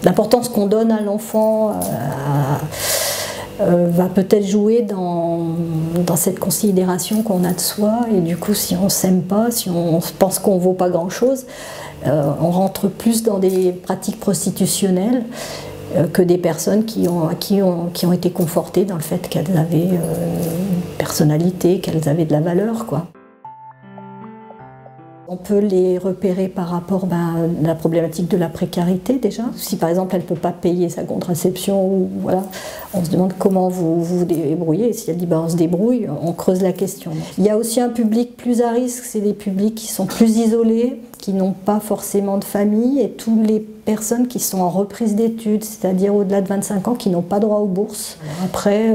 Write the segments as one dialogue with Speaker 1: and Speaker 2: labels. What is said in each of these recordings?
Speaker 1: l'importance qu'on donne à l'enfant va peut-être jouer dans cette considération qu'on a de soi, et du coup si on ne s'aime pas, si on pense qu'on ne vaut pas grand-chose, on rentre plus dans des pratiques prostitutionnelles que des personnes qui ont été confortées dans le fait qu'elles avaient une personnalité, qu'elles avaient de la valeur, quoi. On peut les repérer par rapport à la problématique de la précarité déjà. Si par exemple elle ne peut pas payer sa contraception, ou voilà, on se demande comment vous vous débrouillez. Et si elle dit on se débrouille, on creuse la question. Il y a aussi un public plus à risque, c'est les publics qui sont plus isolés, qui n'ont pas forcément de famille, et toutes les personnes qui sont en reprise d'études, c'est-à-dire au-delà de 25 ans, qui n'ont pas droit aux bourses. Après,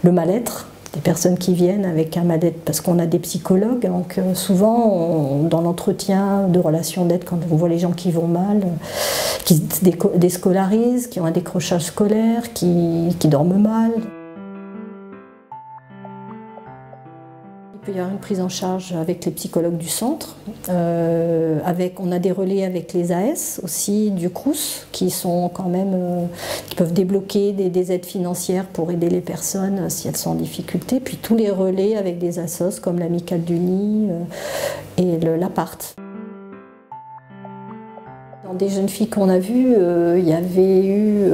Speaker 1: le mal-être. Des personnes qui viennent avec un mal-être, parce qu'on a des psychologues, donc souvent dans l'entretien de relations d'aide, quand on voit les gens qui vont mal, qui se déscolarisent, qui ont un décrochage scolaire, qui dorment mal. Il peut y avoir une prise en charge avec les psychologues du centre. On a des relais avec les AS aussi du Crous qui sont quand même qui peuvent débloquer des aides financières pour aider les personnes si elles sont en difficulté. Puis tous les relais avec des assos comme l'Amicale du Nid et l'Appart. Dans des jeunes filles qu'on a vues, il y avait eu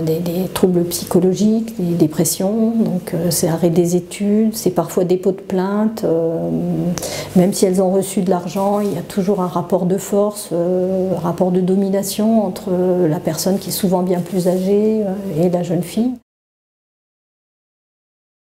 Speaker 1: des troubles psychologiques, des dépressions, donc c'est arrêt des études, c'est parfois dépôt de plainte. Même si elles ont reçu de l'argent, il y a toujours un rapport de force, un rapport de domination entre la personne qui est souvent bien plus âgée et la jeune fille.